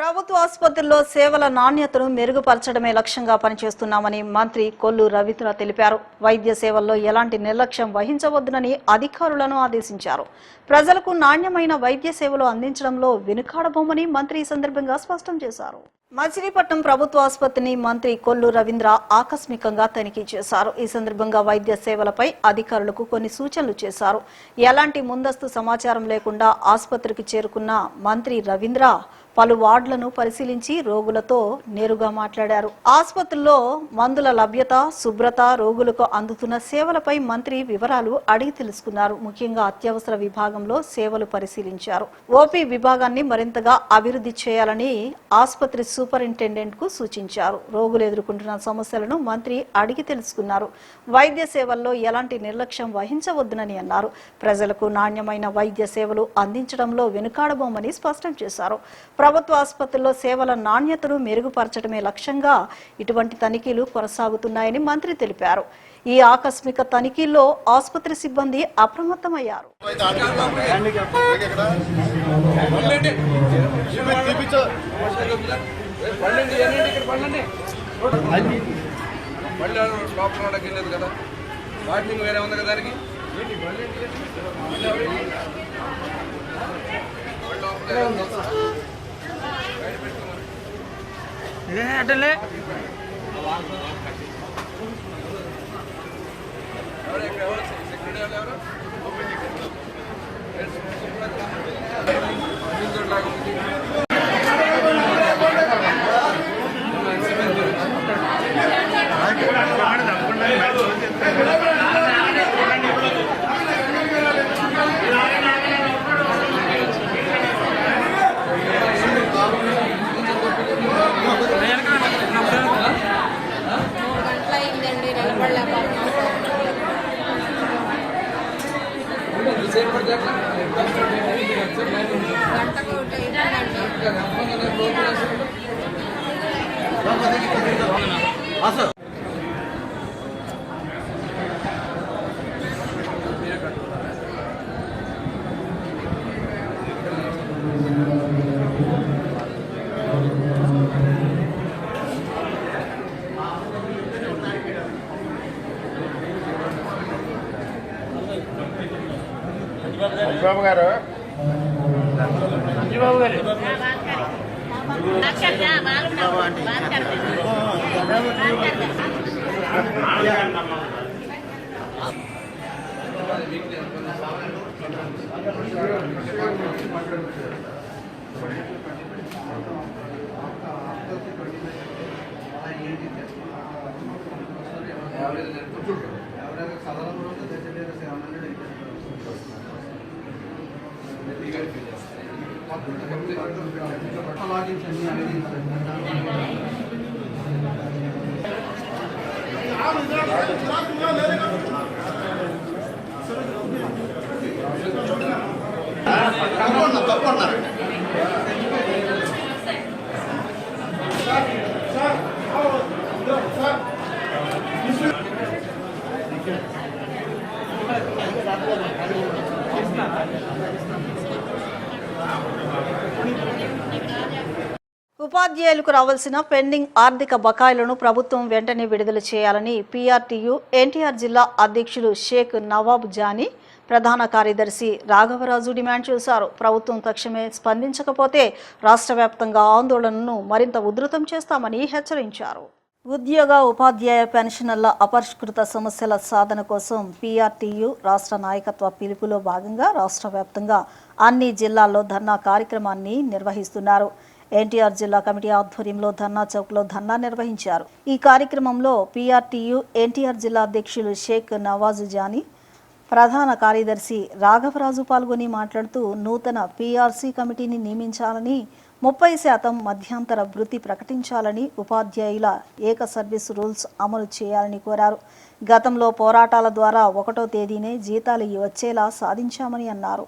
ప్రభుత్వ ఆసుపత్రుల్లో సేవల నాణ్యతను మెరుగుపరచడమే లక్ష్యంగా పనిచేస్తున్నామని మంత్రి కొల్లు రవీంద్ర తెలిపారు. వైద్య సేవల్లో ఎలాంటి నిర్లక్ష్యం వహించవద్దని అధికారులను ఆదేశించారు. ప్రజలకు నాణ్యమైన వైద్య సేవలు అందించడంలో వెనుకాడబోమని మంత్రి ఈ సందర్భంగా స్పష్టం చేశారు. మచిలీపట్నం ప్రభుత్వ ఆసుపత్రిని మంత్రి కొల్లు రవీంద్ర ఆకస్మికంగా తనిఖీ చేశారు. ఈ సందర్భంగా వైద్య సేవలపై అధికారులకు కొన్ని సూచనలు చేశారు. ఎలాంటి ముందస్తు సమాచారం లేకుండా ఆసుపత్రికి చేరుకున్న మంత్రి రవీంద్ర పలు వార్డులను పరిశీలించి రోగులతో నేరుగా మాట్లాడారు. ఆసుపత్రుల్లో మందుల లభ్యత, శుభ్రత, రోగులకు అందుతున్న సేవలపై మంత్రి వివరాలు అడిగి తెలుసుకున్నారు. ముఖ్యంగా అత్యవసర విభాగంలో సేవలు పరిశీలించారు. ఓపీ విభాగాన్ని మరింతగా అభివృద్ధి చేయాలని ఆసుపత్రి సూపరింటెండెంట్ కు సూచించారు. రోగులు ఎదుర్కొంటున్న సమస్యలను మంత్రి అడిగి తెలుసుకున్నారు. వైద్య సేవల్లో ఎలాంటి నిర్లక్ష్యం వహించవద్దునని అన్నారు. ప్రజలకు నాణ్యమైన వైద్య సేవలు అందించడంలో వెనుకాడబోమని స్పష్టం చేశారు. ప్రభుత్వ ఆసుపత్రుల్లో సేవల నాణ్యతను మెరుగుపరచడమే లక్ష్యంగా ఇటువంటి తనిఖీలు కొనసాగుతున్నాయని మంత్రి తెలిపారు. ఈ ఆకస్మిక తనిఖీల్లో ఆసుపత్రి సిబ్బంది అప్రమత్తమయ్యారు. అటలే బాబు గారు బాబు గారు ఉపాధ్యాయులకు రావాల్సిన పెండింగ్ ఆర్థిక బకాయిలను ప్రభుత్వం వెంటనే విడుదల చేయాలని పీఆర్టీయూ ఎన్టీఆర్ జిల్లా అధ్యక్షులు షేక్ నవాబ్ జానీ, ప్రధాన కార్యదర్శి రాఘవరాజు డిమాండ్ చేశారు. ప్రభుత్వం తక్షణమే స్పందించకపోతే రాష్ట్ర వ్యాప్తంగా ఆందోళనను మరింత ఉధృతం చేస్తామని హెచ్చరించారు. ఉద్యోగ, ఉపాధ్యాయ పెన్షనర్ల అపరిష్కృత సమస్యల సాధన కోసం పీఆర్టీయూ రాష్ట్ర నాయకత్వ పిలుపులో భాగంగా రాష్ట్ర వ్యాప్తంగా అన్ని జిల్లాల్లో ధర్నా కార్యక్రమాన్ని నిర్వహిస్తున్నారు. ఎన్టీఆర్ జిల్లా కమిటీ ఆధ్వర్యంలో ధర్నా చౌక్లో ధర్నా నిర్వహించారు. ఈ కార్యక్రమంలో పీఆర్టీయూ ఎన్టీఆర్ జిల్లా అధ్యక్షులు షేక్ నవాజు జానీ, ప్రధాన కార్యదర్శి రాఘవరాజు పాల్గొని మాట్లాడుతూ నూతన పీఆర్సీ కమిటీని నియమించాలని, 30% మధ్యంతర వృత్తి ప్రకటించాలని, ఉపాధ్యాయుల ఏక సర్వీస్ రూల్స్ అమలు చేయాలని కోరారు. గతంలో పోరాటాల ద్వారా 1వ తేదీనే జీతాలు వచ్చేలా సాధించామని అన్నారు.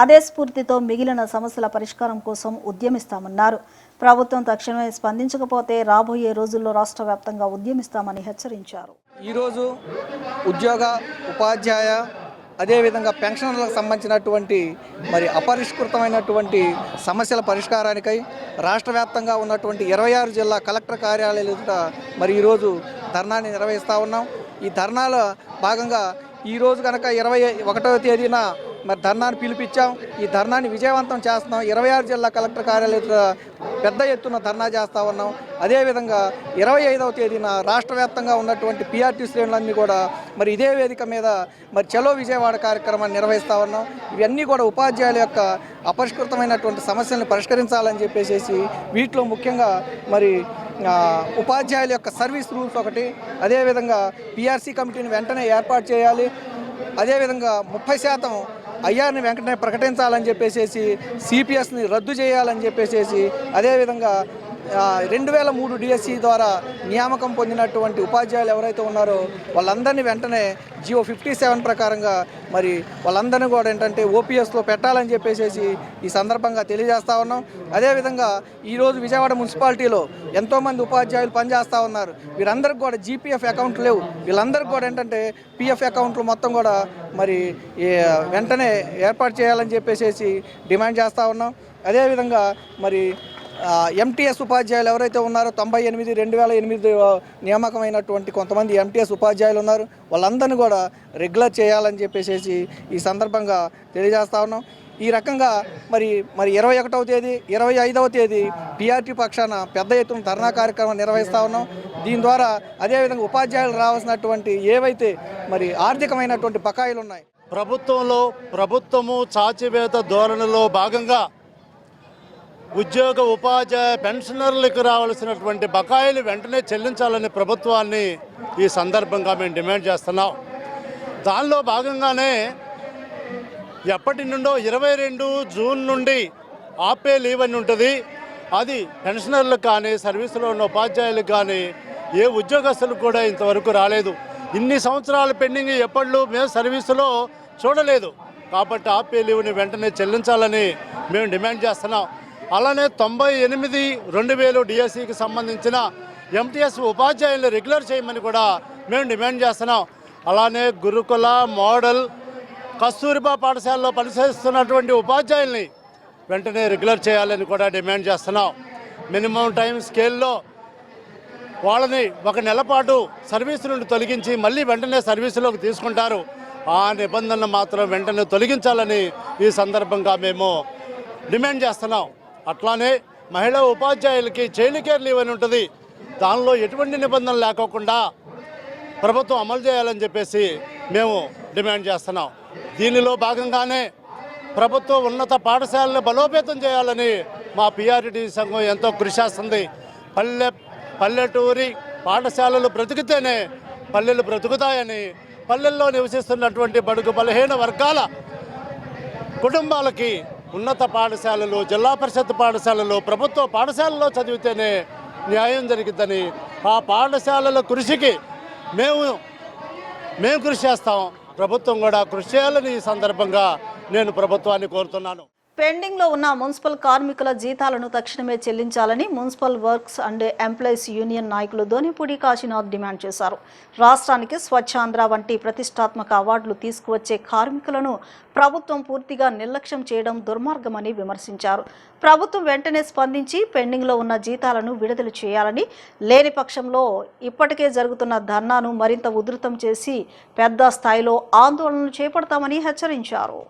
అదే స్ఫూర్తితో మిగిలిన సమస్యల పరిష్కారం కోసం ఉద్యమిస్తామన్నారు. ప్రభుత్వం తక్షణమే స్పందించకపోతే రాబోయే రోజుల్లో రాష్ట్ర వ్యాప్తంగా ఉద్యమిస్తామని హెచ్చరించారు. ఈరోజు ఉద్యోగ, ఉపాధ్యాయ అదేవిధంగా పెన్షన్లకు సంబంధించినటువంటి మరి అపరిష్కృతమైనటువంటి సమస్యల పరిష్కారానికై రాష్ట్ర వ్యాప్తంగా ఉన్నటువంటి 26 జిల్లా కలెక్టర్ కార్యాలయాల ఎదుట మరి ఈరోజు ధర్నాని నిర్వహిస్తూ ఉన్నాం. ఈ ధర్నాలో భాగంగా ఈరోజు కనుక 21వ తేదీన మరి ధర్నాను పిలిపించాం. ఈ ధర్నాని విజయవంతం చేస్తున్నాం. 26 జిల్లా కలెక్టర్ కార్యాలయం పెద్ద ఎత్తున ధర్నా చేస్తూ ఉన్నాం. అదేవిధంగా 25వ తేదీన రాష్ట్ర వ్యాప్తంగా ఉన్నటువంటి పిఆర్టీ శ్రేణులన్నీ కూడా మరి ఇదే వేదిక మీద మరి చలో విజయవాడ కార్యక్రమాన్ని నిర్వహిస్తూ ఉన్నాం. ఇవన్నీ కూడా ఉపాధ్యాయుల యొక్క అపరిష్కృతమైనటువంటి సమస్యలను పరిష్కరించాలని చెప్పేసి వీటిలో ముఖ్యంగా మరి ఉపాధ్యాయుల యొక్క సర్వీస్ రూల్స్ ఒకటి, అదేవిధంగా పిఆర్సీ కమిటీని వెంటనే ఏర్పాటు చేయాలి, అదేవిధంగా 30% ఐఆర్ని వెంటనే ప్రకటించాలని చెప్పేసి సిపిఎస్ని రద్దు చేయాలని చెప్పేసి అదేవిధంగా 2003 డిఎస్సి ద్వారా నియామకం పొందినటువంటి ఉపాధ్యాయులు ఎవరైతే ఉన్నారో వాళ్ళందరినీ వెంటనే జియో 57 ప్రకారంగా మరి వాళ్ళందరినీ కూడా ఏంటంటే ఓపీఎస్లో పెట్టాలని చెప్పేసి ఈ సందర్భంగా తెలియజేస్తూ ఉన్నాం. అదేవిధంగా ఈరోజు విజయవాడ మున్సిపాలిటీలో ఎంతోమంది ఉపాధ్యాయులు పనిచేస్తూ ఉన్నారు. వీరందరికీ కూడా జీపీఎఫ్ అకౌంట్లు లేవు. వీళ్ళందరికీ కూడా ఏంటంటే పిఎఫ్ అకౌంట్లు మొత్తం కూడా మరి వెంటనే ఏర్పాటు చేయాలని చెప్పేసి డిమాండ్ చేస్తూ ఉన్నాం. అదేవిధంగా మరి ఎంటీఎస్ ఉపాధ్యాయులు ఎవరైతే ఉన్నారో 98/2008 నియామకమైనటువంటి కొంతమంది ఎంటీఎస్ ఉపాధ్యాయులు ఉన్నారు. వాళ్ళందరినీ కూడా రెగ్యులర్ చేయాలని చెప్పేసి ఈ సందర్భంగా తెలియజేస్తా ఉన్నాం. ఈ రకంగా మరి 21వ తేదీ 25వ తేదీ పిఆర్టీ పక్షాన పెద్ద ఎత్తున ధర్నా కార్యక్రమం నిర్వహిస్తూ ఉన్నాం. దీని ద్వారా అదేవిధంగా ఉపాధ్యాయులు రావాల్సినటువంటి ఏవైతే మరి ఆర్థికమైనటువంటి బకాయిలు ఉన్నాయి, ప్రభుత్వము చాచివేత ధోరణిలో భాగంగా ఉద్యోగ ఉపాధ్యాయ పెన్షనర్లకు రావాల్సినటువంటి బకాయిలు వెంటనే చెల్లించాలని ప్రభుత్వాన్ని ఈ సందర్భంగా మేము డిమాండ్ చేస్తున్నాం. దానిలో భాగంగానే ఎప్పటి నుండో 22 జూన్ నుండి ఆపే లీవ్ అని ఉంటుంది. అది పెన్షనర్లకు కానీ సర్వీసులో ఉన్న ఉపాధ్యాయులకు కానీ ఏ ఉద్యోగస్తులకు కూడా ఇంతవరకు రాలేదు. ఇన్ని సంవత్సరాలు పెండింగ్ ఎప్పట్లో మేము సర్వీసులో చూడలేదు. కాబట్టి ఆపే లీవ్ని వెంటనే చెల్లించాలని మేము డిమాండ్ చేస్తున్నాం. అలానే 98/2000 డిఎస్సికి సంబంధించిన ఎంటీఎస్ ఉపాధ్యాయులను రెగ్యులర్ చేయమని కూడా మేము డిమాండ్ చేస్తున్నాం. అలానే గురుకుల మోడల్ కస్తూరిబా పాఠశాలలో పనిచేస్తున్నటువంటి ఉపాధ్యాయుల్ని వెంటనే రెగ్యులర్ చేయాలని కూడా డిమాండ్ చేస్తున్నాం. మినిమం టైం స్కేల్లో వాళ్ళని 1 నెల పాటు సర్వీసు నుండి తొలగించి మళ్ళీ వెంటనే సర్వీసులోకి తీసుకుంటారు. ఆ నిబంధనలు మాత్రం వెంటనే తొలగించాలని ఈ సందర్భంగా మేము డిమాండ్ చేస్తున్నాం. అట్లానే మహిళా ఉపాధ్యాయులకి చైల్డ్ కేర్ లీవ్ అని ఉంటుంది. దానిలో ఎటువంటి నిబంధనలు లేకోకుండా ప్రభుత్వం అమలు చేయాలని చెప్పేసి మేము డిమాండ్ చేస్తున్నాం. దీనిలో భాగంగానే ప్రభుత్వ ఉన్నత పాఠశాలను బలోపేతం చేయాలని మా పిఆర్టీ సంఘం ఎంతో కృషి చేస్తుంది. పల్లెటూరి పాఠశాలలు బ్రతికితేనే పల్లెలు బ్రతుకుతాయని, పల్లెల్లో నివసిస్తున్నటువంటి బడుగు బలహీన వర్గాల కుటుంబాలకి ఉన్నత పాఠశాలలు, జిల్లా పరిషత్ పాఠశాలలు, ప్రభుత్వ పాఠశాలలో చదివితేనే న్యాయం జరిగిద్దని ఆ పాఠశాలల కృషికి మేము కృషి చేస్తాం. ప్రభుత్వం కూడా కృషి చేయాలని ఈ సందర్భంగా నేను ప్రభుత్వాన్ని కోరుతున్నాను. పెండింగ్ లో ఉన్న మున్సిపల్ కార్మికుల జీతాలను తక్షణమే చెల్లించాలని municipal works and employees union నాయకులు దోనిపూడి కాశీనాథ్ డిమాండ్ చేశారు. రాష్ట్రానికి స్వచ్ఛాంధ్ర వంటి ప్రతిష్టాత్మక అవార్డులు తీసుకువచ్చే కార్మికులను ప్రభుత్వం పూర్తిగా నిర్లక్ష్యం చేయడం దుర్మార్గమని విమర్శించారు. ప్రభుత్వం వెంటనే స్పందించి పెండింగ్ లో ఉన్న జీతాలను విడుదల చేయాలని, లేని పక్షంలో ఇప్పటికే జరుగుతున్న ధర్నాను మరింత ఉధృతం చేసి పెద్ద స్థాయిలో ఆందోళనలు చేపడతామని హెచ్చరించారు.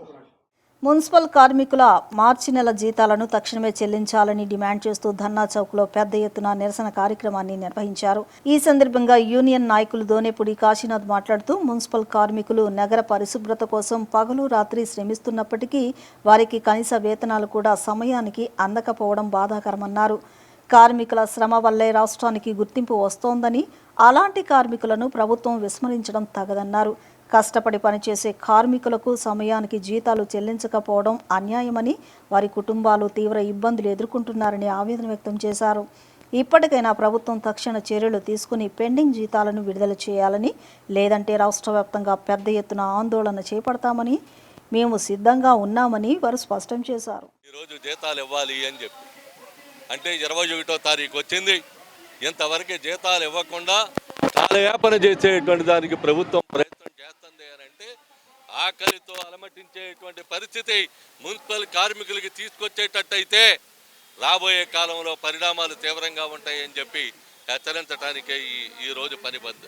మున్సిపల్ కార్మికుల మార్చి నెల జీతాలను తక్షణమే చెల్లించాలని డిమాండ్ చేస్తూ ధర్నా చౌక్లో పెద్ద ఎత్తున నిరసన కార్యక్రమాన్ని నిర్వహించారు. ఈ సందర్భంగా యూనియన్ నాయకులు దోనేపూడి కాశీనాథ్ మాట్లాడుతూ మున్సిపల్ కార్మికులు నగర పరిశుభ్రత కోసం పగలు రాత్రి శ్రమిస్తున్నప్పటికీ వారికి కనీస వేతనాలు కూడా సమయానికి అందకపోవడం బాధాకరమన్నారు. కార్మికుల శ్రమ వల్లే రాష్ట్రానికి గుర్తింపు వస్తోందని, అలాంటి కార్మికులను ప్రభుత్వం విస్మరించడం తగదన్నారు. కష్టపడి పనిచేసే కార్మికులకు సమయానికి జీతాలు చెల్లించకపోవడం అన్యాయమని, వారి కుటుంబాలు తీవ్ర ఇబ్బందులు ఎదుర్కొంటున్నారని ఆవేదన వ్యక్తం చేశారు. ఇప్పటికైనా ప్రభుత్వం తక్షణ చర్యలు తీసుకుని పెండింగ్ జీతాలను విడుదల చేయాలని, లేదంటే రాష్ట్ర వ్యాప్తంగా పెద్ద ఎత్తున ఆందోళన చేపడతామని, మేము సిద్ధంగా ఉన్నామని వారు స్పష్టం చేశారు. ఈరోజు జీతాలు ఇవ్వాలి అని చెప్పి అంటే 21వ తారీఖు వచ్చింది, ఇంతవరకు జీతాలు ఇవ్వకుండా కాలయాపన చేసేటువంటి దానికి ప్రభుత్వం ప్రయత్నం చేస్తుంది అని అంటే ఆకలితో అలమటించేటువంటి పరిస్థితి మున్సిపల్ కార్మికులకి తీసుకొచ్చేటట్టయితే రాబోయే కాలంలో పరిణామాలు తీవ్రంగా ఉంటాయని చెప్పి హెచ్చరించడానికే ఈరోజు పని బంద్.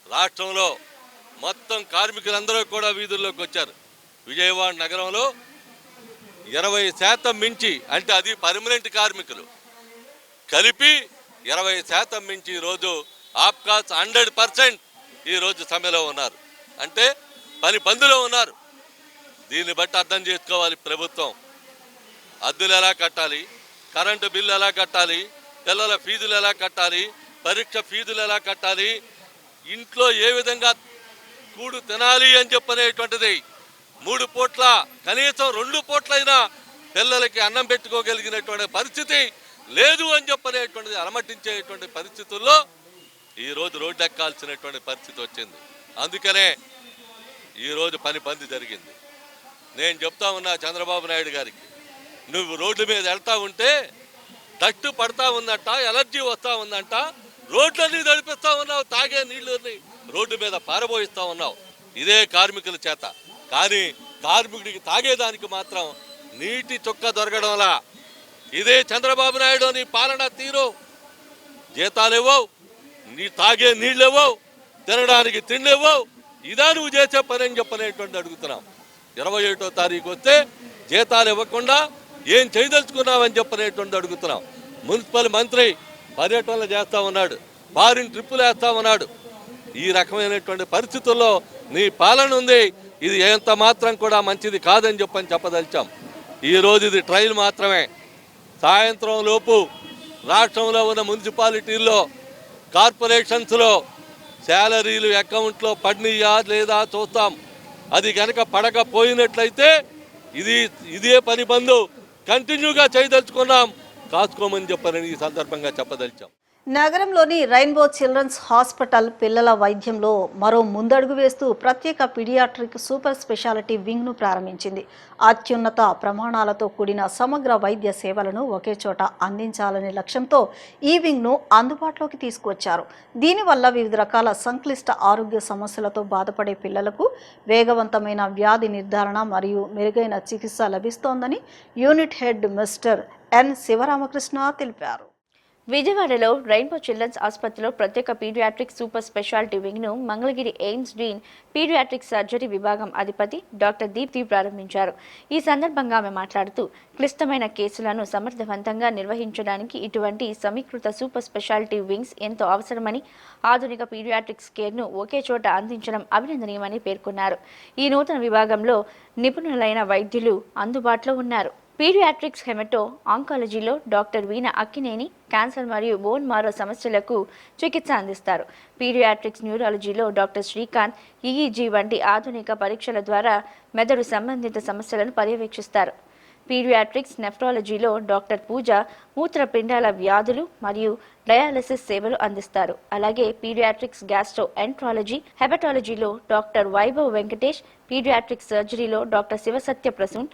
రాష్ట్రంలో మొత్తం కార్మికులందరూ కూడా వీధుల్లోకి వచ్చారు. విజయవాడ నగరంలో 20% మించి, అంటే అది పర్మనెంట్ కార్మికులు కలిపి 20% మించి ఈరోజు ఆప్కాస్ 100% ఈరోజు సమ్మెలో ఉన్నారు, అంటే పని బంద్లో ఉన్నారు. దీన్ని బట్టి అర్థం చేసుకోవాలి ప్రభుత్వం. అద్దెలు ఎలా కట్టాలి, కరెంటు బిల్లు ఎలా కట్టాలి, పిల్లల ఫీజులు ఎలా కట్టాలి, పరీక్ష ఫీజులు ఎలా కట్టాలి, ఇంట్లో ఏ విధంగా కూడు తినాలి అని చెప్పనేటువంటిది 3 పూట్ల కనీసం 2 పూట్లైనా పిల్లలకి అన్నం పెట్టుకోగలిగినటువంటి పరిస్థితి లేదు అని చెప్పనేటువంటిది అలమటించేటువంటి పరిస్థితుల్లో ఈరోజు రోడ్డు ఎక్కాల్సినటువంటి పరిస్థితి వచ్చింది. అందుకనే ఈరోజు పని బంద్ జరిగింది. నేను చెప్తా ఉన్నా చంద్రబాబు నాయుడు గారికి, నువ్వు రోడ్డు మీద వెళ్తా ఉంటే దట్టు పడతా ఉందంట, ఎలర్జీ వస్తూ ఉందంట, రోడ్లన్నీ నడిపిస్తూ ఉన్నావు, తాగే నీళ్ళని రోడ్డు మీద పారబోయిస్తూ ఉన్నావు ఇదే కార్మికుల చేత. కానీ కార్మికుడికి తాగేదానికి మాత్రం నీటి చుక్క దొరకడంలా. ఇదే చంద్రబాబు నాయుడు నీ పాలన తీరు. జీతాలు ఇవ్వవు, నీ తాగే నీళ్ళు ఇవ్వవు, తినడానికి తిండి ఇవ్వవు, ఇదా నువ్వు చేసే పని అని చెప్పనేటువంటి అడుగుతున్నాం. 21వ తారీఖు వస్తే జీతాలు ఇవ్వకుండా ఏం చేయదలుచుకున్నావని చెప్పనేటువంటి అడుగుతున్నాం. మున్సిపల్ మంత్రి పర్యటనలు చేస్తూ ఉన్నాడు, ఫారిన్ ట్రిప్పులు వేస్తూ ఉన్నాడు. ఈ రకమైనటువంటి పరిస్థితుల్లో నీ పాలన ఉంది. ఇది ఎంత మాత్రం కూడా మంచిది కాదని చెప్పదలిచాం. ఈరోజు ఇది ట్రయల్ మాత్రమే. సాయంత్రం లోపు రాష్ట్రంలో ఉన్న మున్సిపాలిటీల్లో, కార్పొరేషన్స్లో శాలరీలు అకౌంట్లో పడినయా లేదా చూస్తాం. అది కనుక పడకపోయినట్లయితే ఇదే పని బంద్ కంటిన్యూగా చేయదలుచుకున్నాం. కాసుకోమని చెప్పని ఈ సందర్భంగా చెప్పదలిచాం. నగరంలోని రెయిన్బో చిల్డ్రన్స్ హాస్పిటల్ పిల్లల వైద్యంలో మరో ముందడుగు వేస్తూ ప్రత్యేక పీడియాట్రిక్ సూపర్ స్పెషాలిటీ వింగ్ను ప్రారంభించింది. అత్యున్నత ప్రమాణాలతో కూడిన సమగ్ర వైద్య సేవలను ఒకే చోట అందించాలనే లక్ష్యంతో ఈ వింగ్ను అందుబాటులోకి తీసుకువచ్చారు. దీనివల్ల వివిధ రకాల సంక్లిష్ట ఆరోగ్య సమస్యలతో బాధపడే పిల్లలకు వేగవంతమైన వ్యాధి నిర్ధారణ మరియు మెరుగైన చికిత్స లభిస్తోందని unit head mister N Sivaramakrishna తెలిపారు. విజయవాడలో రెయిన్బో చిల్డ్రన్స్ ఆసుపత్రిలో ప్రత్యేక పీడియాట్రిక్ సూపర్ స్పెషాలిటీ వింగ్ను Mangalagiri AIIMS dean paediatric surgery విభాగం అధిపతి డాక్టర్ దీప్తి ప్రారంభించారు. ఈ సందర్భంగా ఆమె మాట్లాడుతూ క్లిష్టమైన కేసులను సమర్థవంతంగా నిర్వహించడానికి ఇటువంటి సమీకృత సూపర్ స్పెషాలిటీ వింగ్స్ ఎంతో అవసరమని, ఆధునిక పీడియాట్రిక్స్ కేర్ను ఒకే చోట అందించడం అభినందనీయమని పేర్కొన్నారు. ఈ నూతన విభాగంలో నిపుణులైన వైద్యులు అందుబాటులో ఉన్నారు. పీడియాట్రిక్స్ హెమటో ఆంకాలజీలో డాక్టర్ వీణ అక్కినేని క్యాన్సర్ మరియు బోన్ మారో సమస్యలకు చికిత్స అందిస్తారు. పీడియాట్రిక్స్ న్యూరాలజీలో డాక్టర్ శ్రీకాంత్ ఈఈజీ వంటి ఆధునిక పరీక్షల ద్వారా మెదడు సంబంధిత సమస్యలను పర్యవేక్షిస్తారు. పీడియాట్రిక్స్ నెఫ్రాలజీలో డాక్టర్ పూజ మూత్రపిండాల వ్యాధులు మరియు డయాలసిస్ సేవలు అందిస్తారు. అలాగే పీడియాట్రిక్స్ గ్యాస్ట్రో ఎంట్రాలజీ, హెపటాలజీలో డాక్టర్ వైభవ్ వెంకటేష్, పీడియాట్రిక్స్ సర్జరీలో డాక్టర్ శివసత్య ప్రసూన్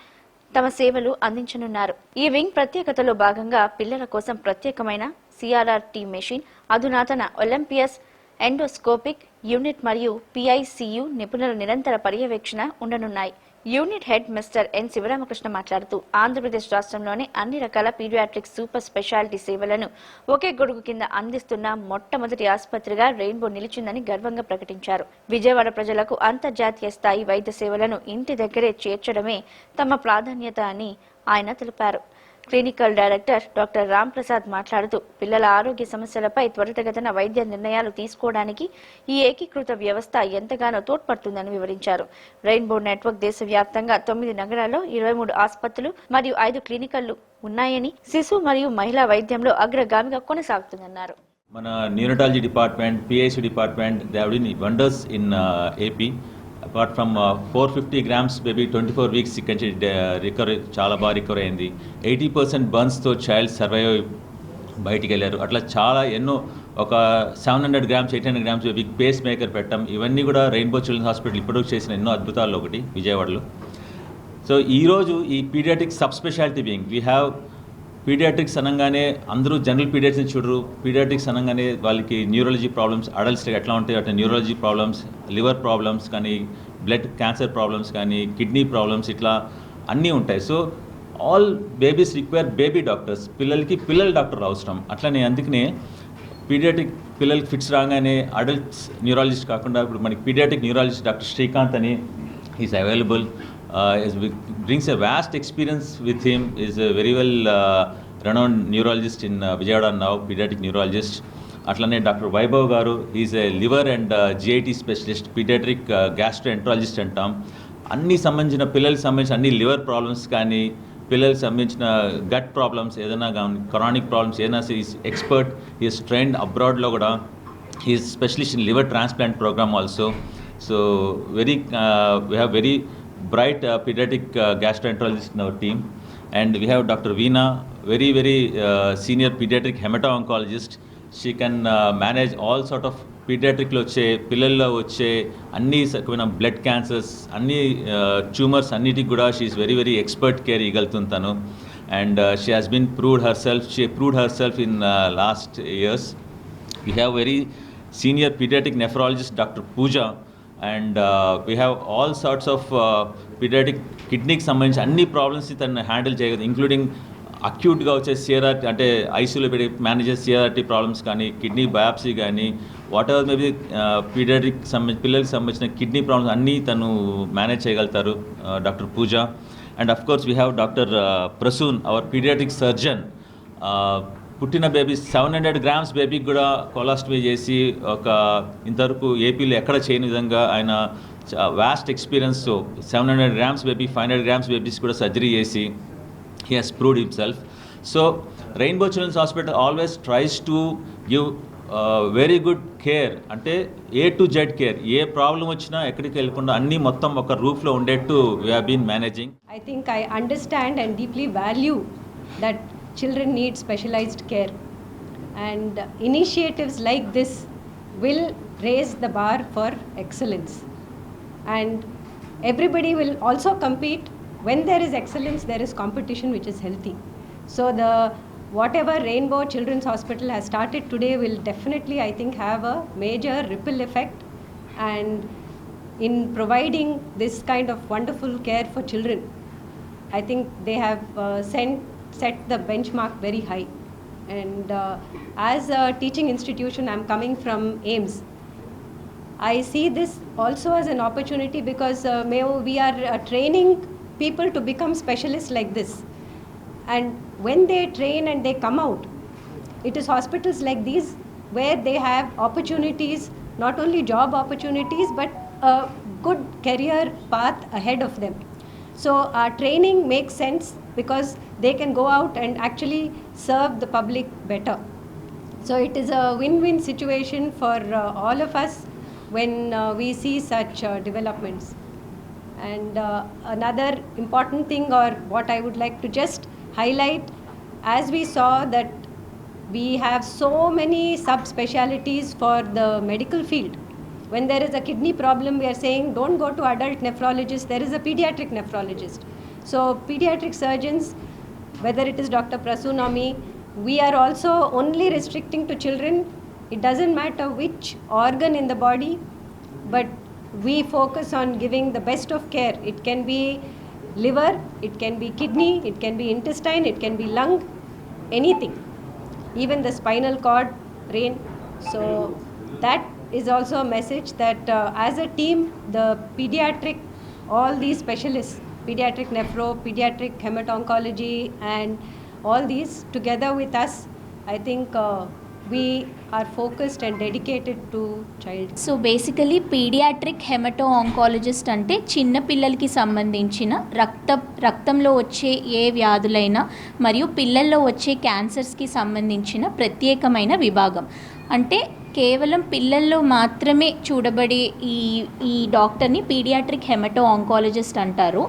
తమ సేవలు అందించనున్నారు. ఈ వింగ్ ప్రత్యేకతలో భాగంగా పిల్లల కోసం ప్రత్యేకమైన సిఆర్ఆర్టీ మెషిన్, అధునాతన ఒలింపియస్ ఎండోస్కోపిక్ యూనిట్ మరియు పిఐసియు నిపుణుల నిరంతర పర్యవేక్షణ ఉండనున్నాయి. Unit head mister N Sivaramakrishna మాట్లాడుతూ ఆంధ్రప్రదేశ్ రాష్ట్రంలోని అన్ని రకాల పీడియాట్రిక్ సూపర్ స్పెషాలిటీ సేవలను ఒకే గొడుగు కింద అందిస్తున్న మొట్టమొదటి ఆసుపత్రిగా రెయిన్బో నిలిచిందని గర్వంగా ప్రకటించారు. విజయవాడ ప్రజలకు అంతర్జాతీయ స్థాయి వైద్య సేవలను ఇంటి దగ్గరే చేర్చడమే తమ ప్రాధాన్యత అని ఆయన తెలిపారు. Clinical director doctor Ram Prasad మాట్లాడుతూ పిల్లల ఆరోగ్య సమస్యలపై త్వరితగతిన వైద్య నిర్ణయాలు తీసుకోవడానికి ఈ ఏకీకృత వ్యవస్థ ఎంతగానో తోడ్పడుతుందని వివరించారు. రెయిన్బో నెట్వర్క్ దేశవ్యాప్తంగా 9 నగరాల్లో 23 ఆసుపత్రులు మరియు 5 క్లినికల్లు ఉన్నాయని, శిశు మరియు మహిళా వైద్యంలో అగ్రగామిగా కొనసాగుతుందన్నారు. మన neurotology department, PIC department, they have done wonders in AP. Apart from 450 grams baby 24 weeks ఇక్కడ నుంచి రికవరీ చాలా బాగా రికవర్ అయింది. 80% బర్న్స్తో చైల్డ్ సర్వైవ్ బయటికి వెళ్ళారు. అట్లా చాలా ఎన్నో ఒక 700 grams 800 grams బేబీకి పేస్ మేకర్ పెట్టాం. ఇవన్నీ కూడా రెయిన్బో చిల్డ్రన్స్ హాస్పిటల్ ఇప్పుడు చేసిన ఎన్నో అద్భుతాల్లో ఒకటి విజయవాడలో. సో ఈరోజు ఈ pediatric sub specialty wing we have pediatrics అనగానే అందరూ జనరల్ పీడియాట్రిక్స్ చూడరు. పీడియాట్రిక్స్ అనగానే వాళ్ళకి న్యూరాలజీ ప్రాబ్లమ్స్, అడల్ట్స్కి ఎట్లా ఉంటాయి అట్లా న్యూరాలజీ ప్రాబ్లమ్స్, లివర్ ప్రాబ్లమ్స్ కానీ బ్లడ్ క్యాన్సర్ ప్రాబ్లమ్స్ కానీ కిడ్నీ ప్రాబ్లమ్స్ ఇట్లా అన్నీ ఉంటాయి. So all babies require baby doctors, పిల్లల డాక్టర్ అవసరం. అట్లనే అందుకనే పీడియాట్రిక్ పిల్లలకి ఫిట్స్ రాగానే అడల్ట్స్ న్యూరాలజిస్ట్ కాకుండా ఇప్పుడు మనకి పీడియాట్రిక్ న్యూరాలజిస్ట్ డాక్టర్ శ్రీకాంత్ అని is available, brings a vast experience with him, is a very well renowned neurologist in Vijayawada now, pediatric neurologist. అట్లనే డాక్టర్ వైభవ్ గారు, is a liver and GIT specialist, pediatric gastroenterologist అంటాం. అన్ని సంబంధించిన పిల్లలకి సంబంధించిన అన్ని liver problems కానీ పిల్లలకి సంబంధించిన గట్ ప్రాబ్లమ్స్ ఏదైనా కానీ క్రానిక్ ప్రాబ్లమ్స్ ఏదైనా ఈజ్ ఎక్స్పర్ట్. ఈజ్ ట్రైన్డ్ అబ్రాడ్లో కూడా, is specialist in liver transplant program also. So we have very bright pediatric gastroenterologist in our team, and we have Dr. Veena, very senior pediatric hemato-oncologist. She can manage all sort of pediatric lo vache pillalla vache anni sakuna blood cancers, anni tumors anniti kuda she is very expert care igaltuntanu, and she has been proved herself in last years. We have very senior pediatric nephrologist Dr. Pooja, and we have all sorts of pediatric కిడ్నీకి సంబంధించి అన్ని problems తను handle చేయగలదు, including అక్యూట్గా వచ్చే CRRT అంటే ఐసీయూలో పెట్టి manage చేసే CRRT problems కానీ కిడ్నీ బయాప్సీ కానీ వాట్ ఎవర్ మేబీ పీడియాట్రిక్ పిల్లలకి సంబంధించిన కిడ్నీ ప్రాబ్లమ్స్ అన్నీ తను మేనేజ్ చేయగలుగుతారు doctor Pooja. And of course we have doctor Prasoon, our pediatric surgeon. పుట్టిన బేబీ 700 grams బేబీకి కూడా కొలాస్టమీ చేసి ఒక ఇంతవరకు ఏపీలో ఎక్కడ చేయని విధంగా ఆయన vast experience. 700 grams baby, 500 grams babies కూడా సర్జరీ చేసి he has proved himself. So Rainbow Children's Hospital always tries to give very good care, అంటే A to Z కేర్. ఏ ప్రాబ్లం వచ్చినా ఎక్కడికి వెళ్ళకుండా అన్నీ మొత్తం ఒక రూఫ్లో ఉండేట్టు we have been managing. I think I understand and deeply value that children need specialized care, and initiatives like this will raise the bar for excellence, and everybody will also compete. When there is excellence, there is competition which is healthy. So the whatever Rainbow Children's Hospital has started today will definitely, I think, have a major ripple effect, and in providing this kind of wonderful care for children, I think they have set the benchmark very high. And as a teaching institution, I'm coming from AIIMS. I see this also as an opportunity because we are training people to become specialists like this. And when they train and they come out, it is hospitals like these where they have opportunities, not only job opportunities, but a good career path ahead of them. So our training makes sense because they can go out and actually serve the public better. So it is a win-win situation for all of us when we see such developments. And another important thing, or what I would like to just highlight, as we saw that we have so many subspecialties for the medical field. When there is a kidney problem, we are saying don't go to adult nephrologist, there is a pediatric nephrologist. So pediatric surgeons, whether it is Dr. Prasoon or me, we are also only restricting to children. It doesn't matter which organ in the body, but we focus on giving the best of care. It can be liver, it can be kidney, it can be intestine, it can be lung, anything, even the spinal cord, brain. So that is also a message that as a team, the pediatric, all these specialists, pediatric nephro, pediatric hemato-oncology, and all these together with us, I think we are focused and dedicated to child. So basically pediatric hemato oncologist అంటే చిన్న పిల్లలకి సంబంధించిన రక్తంలో వచ్చే ఏ వ్యాధులైనా మరియు పిల్లల్లో వచ్చే క్యాన్సర్స్కి సంబంధించిన ప్రత్యేకమైన విభాగం. అంటే కేవలం పిల్లల్లో మాత్రమే చూడబడే ఈ డాక్టర్ని పీడియాట్రిక్ హెమటో ఆంకాలజిస్ట్ అంటారు.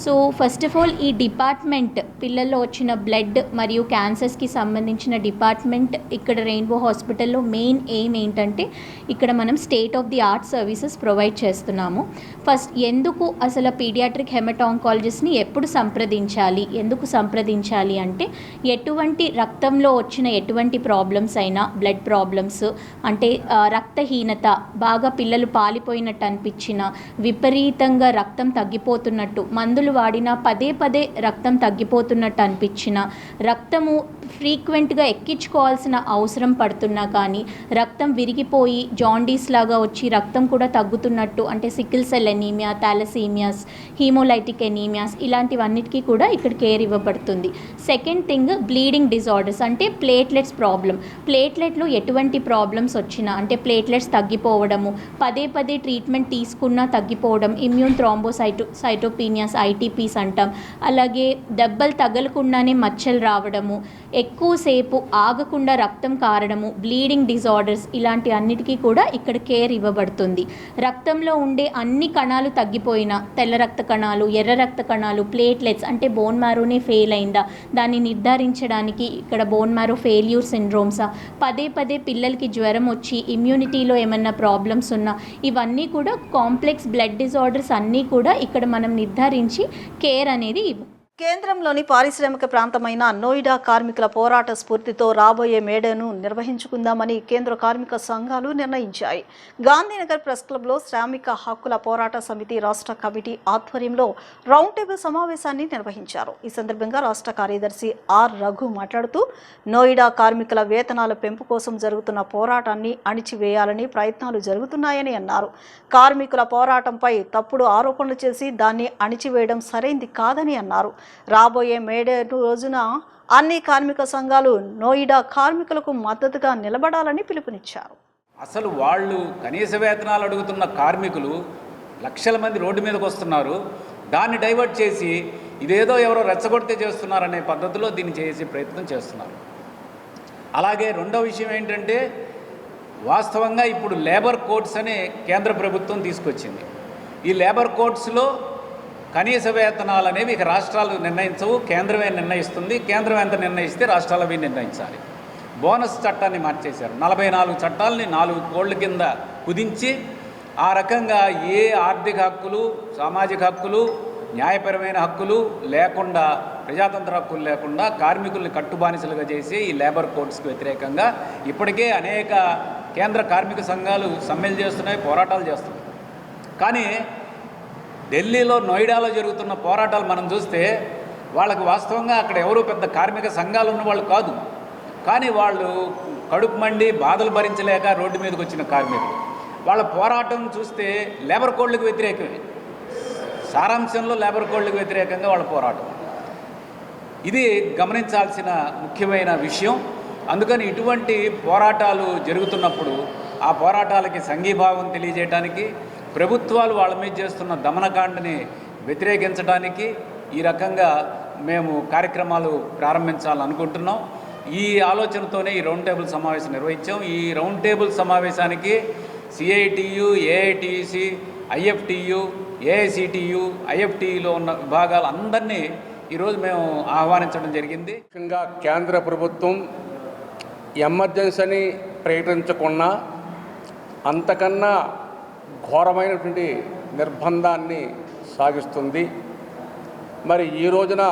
సో ఫస్ట్ ఆఫ్ ఆల్ ఈ డిపార్ట్మెంట్ పిల్లల్లో వచ్చిన బ్లడ్ మరియు క్యాన్సర్స్కి సంబంధించిన డిపార్ట్మెంట్ ఇక్కడ రెయిన్బో హాస్పిటల్లో మెయిన్ ఎయిమ్ ఏంటంటే ఇక్కడ మనం state of the art services provide చేస్తున్నాము. ఫస్ట్ ఎందుకు అసలు పీడియాట్రిక్ హెమటాంకాలజిస్ట్ని ఎప్పుడు సంప్రదించాలి అంటే ఎటువంటి రక్తంలో వచ్చిన ఎటువంటి ప్రాబ్లమ్స్ అయినా బ్లడ్ ప్రాబ్లమ్స్ అంటే రక్తహీనత, బాగా పిల్లలు పాలిపోయినట్టు అనిపించిన, విపరీతంగా రక్తం తగ్గిపోతున్నట్టు, మందులు వాడినా పదే రక్తం తగ్గిపోతున్నట్టు అనిపించిన, రక్తము ఫ్రీక్వెంట్గా ఎక్కించుకోవాల్సిన అవసరం పడుతున్నా కానీ రక్తం విరిగిపోయి జాండీస్ లాగా వచ్చి రక్తం కూడా తగ్గుతున్నట్టు అంటే sickle cell anaemia, thalassaemias, haemolytic anaemias ఇలాంటివన్నిటికీ కూడా ఇక్కడ కేర్ ఇవ్వబడుతుంది. సెకండ్ థింగ్ బ్లీడింగ్ డిజార్డర్స్ అంటే ప్లేట్లెట్స్ ప్రాబ్లం. ప్లేట్లెట్లు ఎటువంటి ప్రాబ్లమ్స్ వచ్చినా అంటే ప్లేట్లెట్స్ తగ్గిపోవడము, పదే ట్రీట్మెంట్ తీసుకున్నా తగ్గిపోవడం, ఇమ్యూన్ థ్రాంబోసైటోపీనియాస్ ఐటీపీస్ అంటాం, అలాగే దెబ్బలు తగలకుండానే మచ్చలు రావడము, ఎక్కువసేపు ఆగకుండా రక్తం కారడము, బ్లీడింగ్ డిజార్డర్స్ ఇలాంటి అన్నిటికీ కూడా ఇక్కడ కేర్ ఇవ్వబడుతుంది. రక్తంలో ఉండే అన్ని కణాలు తగ్గిపోయినా తెల్ల రక్త కణాలు, ఎర్ర రక్త కణాలు, ప్లేట్లెట్స్ అంటే బోన్ మ్యారోనే ఫెయిల్ అయిందా దాన్ని నిర్ధారించడానికి ఇక్కడ బోన్ మ్యారో ఫెయిల్యూర్ సిండ్రోమ్సా, పదే పిల్లలకి జ్వరం వచ్చి ఇమ్యూనిటీలో ఏమన్నా ప్రాబ్లమ్స్ ఉన్నా ఇవన్నీ కూడా కాంప్లెక్స్ బ్లడ్ డిజార్డర్స్ అన్నీ కూడా ఇక్కడ మనం నిర్ధారించి కేర్ అనేది కేంద్రంలోని పారిశ్రామిక ప్రాంతమైన నోయిడా కార్మికుల పోరాట స్ఫూర్తితో రాబోయే మేడేను నిర్వహించుకుందామని కేంద్ర కార్మిక సంఘాలు నిర్ణయించాయి. గాంధీనగర్ ప్రెస్ క్లబ్లో శ్రామిక హక్కుల పోరాట సమితి రాష్ట్ర కమిటీ ఆధ్వర్యంలో రౌండ్ టేబుల్ సమావేశాన్ని నిర్వహించారు. ఈ సందర్భంగా రాష్ట్ర కార్యదర్శి ఆర్ రఘు మాట్లాడుతూ నోయిడా కార్మికుల వేతనాల పెంపు కోసం జరుగుతున్న పోరాటాన్ని అణిచివేయాలని ప్రయత్నాలు జరుగుతున్నాయని అన్నారు. కార్మికుల పోరాటంపై తప్పుడు ఆరోపణలు చేసి దాన్ని అణిచివేయడం సరైంది కాదని అన్నారు. రాబోయే మేడే రోజున అన్ని కార్మిక సంఘాలు నోయిడా కార్మికులకు మద్దతుగా నిలబడాలని పిలుపునిచ్చారు. అసలు వాళ్ళు కనీస వేతనాలు అడుగుతున్న కార్మికులు లక్షల మంది రోడ్డు మీదకి వస్తున్నారు. దాన్ని డైవర్ట్ చేసి ఇదేదో ఎవరో రెచ్చగొడితే చేస్తున్నారనే పద్ధతిలో దీన్ని చేసే ప్రయత్నం చేస్తున్నారు. అలాగే రెండో విషయం ఏంటంటే వాస్తవంగా ఇప్పుడు లేబర్ కోడ్స్ అనే కేంద్ర ప్రభుత్వం తీసుకొచ్చింది. ఈ లేబర్ కోడ్స్లో కనీస వేతనాలు అనేవి ఇక రాష్ట్రాలు నిర్ణయించవు, కేంద్రమే నిర్ణయిస్తుంది. కేంద్రం ఎంత నిర్ణయిస్తే రాష్ట్రాలు అవి నిర్ణయించాలి. బోనస్ చట్టాన్ని మార్చేశారు. 44 చట్టాలని 4 కోళ్ల కింద కుదించి ఆ రకంగా ఏ ఆర్థిక హక్కులు, సామాజిక హక్కులు, న్యాయపరమైన హక్కులు లేకుండా, ప్రజాతంత్ర హక్కులు లేకుండా కార్మికుల్ని కట్టుబానిసలుగా చేసి ఈ లేబర్ కోడ్స్కి వ్యతిరేకంగా ఇప్పటికే అనేక కేంద్ర కార్మిక సంఘాలు సమ్మెలు చేస్తున్నాయి, పోరాటాలు చేస్తున్నాయి. కానీ ఢిల్లీలో, నోయిడాలో జరుగుతున్న పోరాటాలు మనం చూస్తే వాళ్ళకి వాస్తవంగా అక్కడ ఎవరు పెద్ద కార్మిక సంఘాలు ఉన్నవాళ్ళు కాదు. కానీ వాళ్ళు కడుపు మండి బాధలు భరించలేక రోడ్డు మీదకి వచ్చిన కార్మికులు. వాళ్ళ పోరాటం చూస్తే లేబర్ కోడ్లకు వ్యతిరేకమే, సారాంశంలో లేబర్ కోడ్లకు వ్యతిరేకంగా వాళ్ళ పోరాటం. ఇది గమనించాల్సిన ముఖ్యమైన విషయం. అందుకని ఇటువంటి పోరాటాలు జరుగుతున్నప్పుడు ఆ పోరాటాలకి సంఘీభావం తెలియజేయడానికి, ప్రభుత్వాలు వాళ్ళ మీద చేస్తున్న దమనకాండని వ్యతిరేకించడానికి ఈ రకంగా మేము కార్యక్రమాలు ప్రారంభించాలనుకుంటున్నాం. ఈ ఆలోచనతోనే ఈ రౌండ్ టేబుల్ సమావేశం నిర్వహించాం. ఈ రౌండ్ టేబుల్ సమావేశానికి సిఐటియు, ఏఐటిసి, ఐఎఫ్టియు, ఏఐసిటియు, ఐఎఫ్టిలో ఉన్న విభాగాలందరినీ ఈరోజు మేము ఆహ్వానించడం జరిగింది. ముఖ్యంగా కేంద్ర ప్రభుత్వం ఎమర్జెన్సీని ప్రకటించకుండా అంతకన్నా ఘోరమైనటువంటి నిర్బంధాన్ని సాగిస్తుంది. మరి ఈ రోజున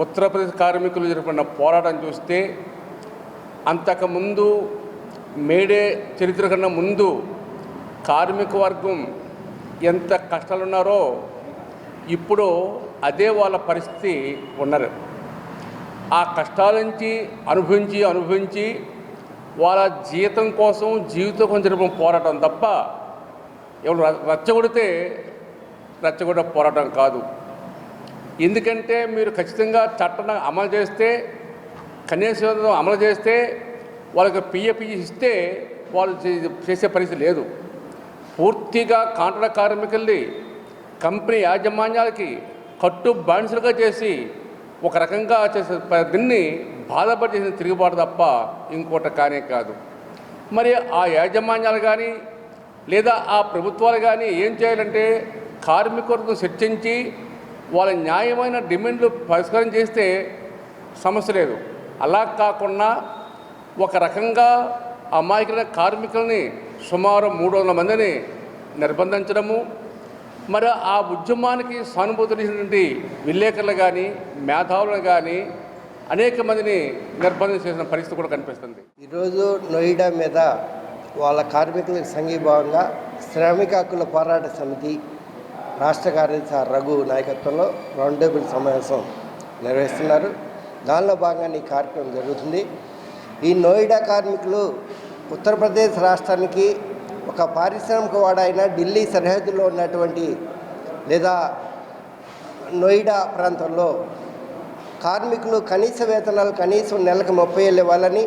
ఉత్తరప్రదేశ్ కార్మికులు జరిపిన పోరాటం చూస్తే అంతకుముందు మేడే చరిత్ర కన్నా ముందు కార్మిక వర్గం ఎంత కష్టాలున్నారో ఇప్పుడు అదే వాళ్ళ పరిస్థితి ఉన్నారు. ఆ కష్టాల నుంచి అనుభవించి వాళ్ళ జీతం కోసం జీవితం కోసం జరిపిన పోరాటం తప్ప ఎవరు రెచ్చగొట్టే పోరాటం కాదు. ఎందుకంటే మీరు ఖచ్చితంగా చట్టాన్ని అమలు చేస్తే, కనీస అమలు చేస్తే, వాళ్ళకి పిఎఫ్ ఇస్తే వాళ్ళు చేసే పరిస్థితి లేదు. పూర్తిగా కాంట్రాక్ట్ కార్మికుల్ని కంపెనీ యాజమాన్యాలకి కట్టు బానిసలుగా చేసి ఒక రకంగా చేసే దీన్ని బాధపడి చేసిన తిరుగుబాటు తప్ప ఇంకోటి కానే కాదు. మరి ఆ యాజమాన్యాలు కానీ లేదా ఆ ప్రభుత్వాలు కానీ ఏం చేయాలంటే కార్మికులను చర్చించి వాళ్ళ న్యాయమైన డిమాండ్లు పరిష్కారం చేస్తే సమస్య లేదు. అలా కాకుండా ఒక రకంగా అమాయకులైన కార్మికులని సుమారు 300 మందిని నిర్బంధించడము, మరి ఆ ఉద్యమానికి సానుభూతులైనటువంటి విలేకరులు కానీ మేధావులను కానీ అనేక మందిని నిర్బంధం చేసిన పరిస్థితి కూడా కనిపిస్తుంది. ఈరోజు నోయిడా మీద వాళ్ళ కార్మికులకు సంఘీభావంగా శ్రామిక హక్కుల పోరాట సమితి రాష్ట్ర కార్యదర్శి రఘు నాయకత్వంలో రౌండ్ టేబుల్ సమావేశం నిర్వహిస్తున్నారు. దానిలో భాగంగా ఈ కార్యక్రమం జరుగుతుంది. ఈ నోయిడా కార్మికులు ఉత్తరప్రదేశ్ రాష్ట్రానికి ఒక పారిశ్రామిక వాడైన ఢిల్లీ సరిహద్దులో ఉన్నటువంటి లేదా నోయిడా ప్రాంతంలో కార్మికులు కనీస వేతనాలు కనీసం నెలకు 30,000 ఇవ్వాలని,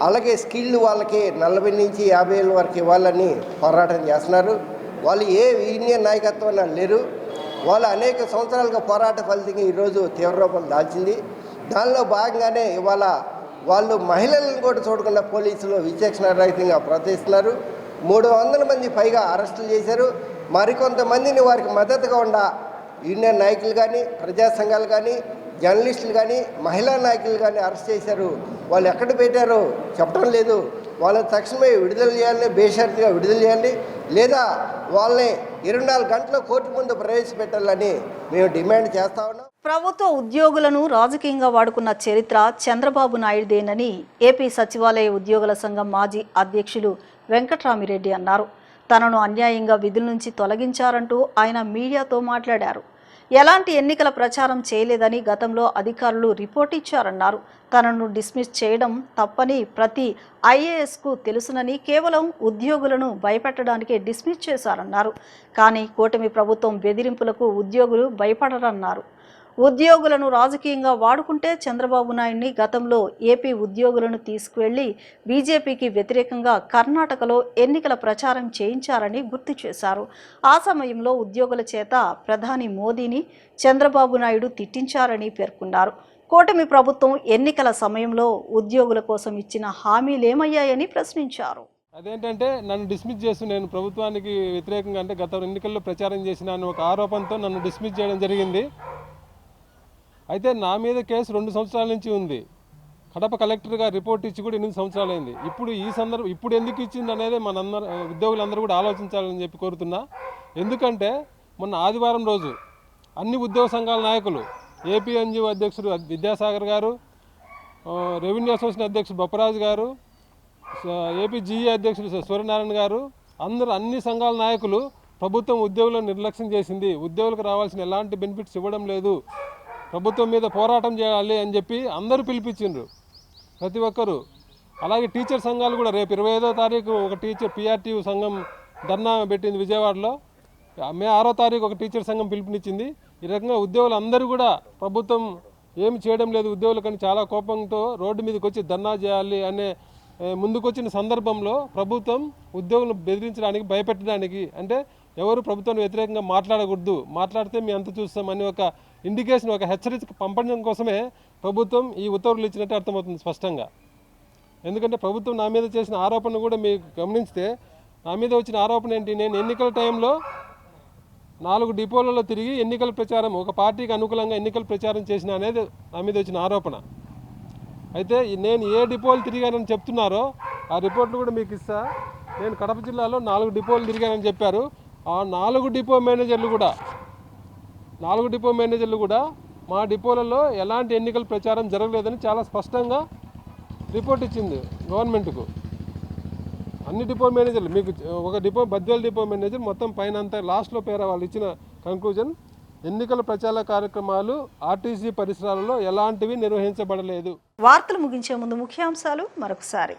అలాగే స్కిల్ వాళ్ళకి 40 నుంచి 50,000 వరకు ఇవ్వాలని పోరాటం చేస్తున్నారు. వాళ్ళు ఏ యూనియన్ నాయకత్వం లేరు. వాళ్ళు అనేక సంవత్సరాలుగా పోరాట ఫలితంగా ఈరోజు తీవ్ర రూపం దాల్చింది. దానిలో భాగంగానే ఇవాళ వాళ్ళు మహిళలను కూడా చూడకుండా పోలీసులు విచక్షణారహితంగా ప్రవర్తిస్తున్నారు. 300 మంది పైగా అరెస్టులు చేశారు. మరికొంతమందిని వారికి మద్దతుగా ఉన్న యూనియన్ నాయకులు కానీ, ప్రజా సంఘాలు కానీ, జర్నలిస్టులు కానీ, మహిళా నాయకులు కానీ అరెస్ట్ చేశారు. వాళ్ళు ఎక్కడ పెట్టారో చెప్పడం లేదు. వాళ్ళని తక్షణమే విడుదల చేయాలని, బేషరతుగా విడుదల చేయాలి, లేదా వాళ్ళని 24 గంటల కోర్టు ముందు ప్రవేశపెట్టాలని మేము డిమాండ్ చేస్తా ఉన్నాం. ప్రభుత్వ ఉద్యోగులను రాజకీయంగా వాడుకున్న చరిత్ర చంద్రబాబు నాయుడుదేనని ఏపీ సచివాలయ ఉద్యోగుల సంఘం మాజీ అధ్యక్షులు వెంకట్రామిరెడ్డి అన్నారు. తనను అన్యాయంగా విధుల నుంచి తొలగించారంటూ ఆయన మీడియాతో మాట్లాడారు. ఎలాంటి ఎన్నికల ప్రచారం చేయలేదని గతంలో అధికారులు రిపోర్ట్ ఇచ్చారన్నారు. తనను డిస్మిస్ చేయడం తప్పని ప్రతి ఐఏఎస్కు తెలుసునని కేవలం ఉద్యోగులను భయపెట్టడానికే డిస్మిస్ చేశారన్నారు. కానీ కూటమి ప్రభుత్వం బెదిరింపులకు ఉద్యోగులు భయపడరన్నారు. ఉద్యోగులను రాజకీయంగా వాడుకుంటే చంద్రబాబు నాయుడిని గతంలో ఏపీ ఉద్యోగులను తీసుకువెళ్లి బీజేపీకి వ్యతిరేకంగా కర్ణాటకలో ఎన్నికల ప్రచారం చేయించారని గుర్తు చేశారు. ఆ సమయంలో ఉద్యోగుల చేత ప్రధాని మోదీని చంద్రబాబు నాయుడు తిట్టించారని పేర్కొన్నారు. కూటమి ప్రభుత్వం ఎన్నికల సమయంలో ఉద్యోగుల కోసం ఇచ్చిన హామీలేమయ్యాయని ప్రశ్నించారు. అదేంటంటే నన్ను డిస్మిస్ చేస్తూ నేను ప్రభుత్వానికి వ్యతిరేకంగా అంటే గత ఎన్నికల్లో ప్రచారం చేసిన ఒక ఆరోపణతో నన్ను డిస్మిస్ చేయడం జరిగింది. అయితే నా మీద కేసు 2 సంవత్సరాల నుంచి ఉంది. కడప కలెక్టర్గా రిపోర్ట్ ఇచ్చి కూడా 8 సంవత్సరాలైంది. ఇప్పుడు ఎందుకు ఇచ్చింది అనేది మనందరూ ఉద్యోగులందరూ కూడా ఆలోచించాలని చెప్పి కోరుతున్నా. ఎందుకంటే మొన్న ఆదివారం రోజు అన్ని ఉద్యోగ సంఘాల నాయకులు, ఏపీఎన్జిఓ అధ్యక్షుడు విద్యాసాగర్ గారు, రెవెన్యూ అసోసియేషన్ అధ్యక్షుడు బొప్పరాజు గారు, ఏపీజీఏ అధ్యక్షుడు సూర్యనారాయణ గారు, అన్ని సంఘాల నాయకులు ప్రభుత్వం ఉద్యోగులను నిర్లక్ష్యం చేసింది, ఉద్యోగులకు రావాల్సిన ఎలాంటి బెనిఫిట్స్ ఇవ్వడం లేదు, ప్రభుత్వం మీద పోరాటం చేయాలి అని చెప్పి అందరూ పిలిపించిండ్రు ప్రతి ఒక్కరు. అలాగే టీచర్ సంఘాలు కూడా రేపు 25వ తారీఖు ఒక టీచర్ PRTU సంఘం ధర్నా పెట్టింది విజయవాడలో. మే 6వ తారీఖు ఒక టీచర్ సంఘం పిలుపునిచ్చింది. ఈ రకంగా ఉద్యోగులు అందరూ కూడా ప్రభుత్వం ఏమి చేయడం లేదు ఉద్యోగులకని చాలా కోపంతో రోడ్డు మీదకి వచ్చి ధర్నా చేయాలి అనే ముందుకొచ్చిన సందర్భంలో ప్రభుత్వం ఉద్యోగులను బెదిరించడానికి, భయపెట్టడానికి, అంటే ఎవరు ప్రభుత్వానికి వ్యతిరేకంగా మాట్లాడకూడదు, మాట్లాడితే మీ అంత చూస్తామని ఒక ఇండికేషన్, ఒక హెచ్చరిక పంపడం కోసమే ప్రభుత్వం ఈ ఉత్తర్వులు ఇచ్చినట్టు అర్థమవుతుంది స్పష్టంగా. ఎందుకంటే ప్రభుత్వం నా మీద చేసిన ఆరోపణ కూడా మీరు గమనిస్తే, నా మీద వచ్చిన ఆరోపణ ఏంటి, నేను ఎన్నికల టైంలో 4 డిపోలలో తిరిగి ఎన్నికల ప్రచారం, ఒక పార్టీకి అనుకూలంగా ఎన్నికల ప్రచారం చేసిన అనేది నా మీద వచ్చిన ఆరోపణ. అయితే నేను ఏ డిపోలు తిరిగానని చెప్తున్నారో ఆ రిపోర్ట్లు కూడా మీకు ఇస్తా. నేను కడప జిల్లాలో 4 డిపోలు తిరిగానని చెప్పారు. ఆ 4 డిపో మేనేజర్లు కూడా మా డిపోలలో ఎలాంటి ఎన్నికల ప్రచారం జరగలేదని చాలా స్పష్టంగా రిపోర్ట్ ఇచ్చింది గవర్నమెంట్కు. అన్ని డిపో మేనేజర్లు, మీకు ఒక డిపో బద్వేల్ డిపో మేనేజర్ మొత్తం పైన అంతా లాస్ట్లో వాళ్ళు ఇచ్చిన కంక్లూజన్, ఎన్నికల ప్రచార కార్యక్రమాలు ఆర్టీసీ పరిసరాలలో ఎలాంటివి నిర్వహించబడలేదు. వార్తలు ముగించే ముందు ముఖ్యాంశాలు మరొకసారి.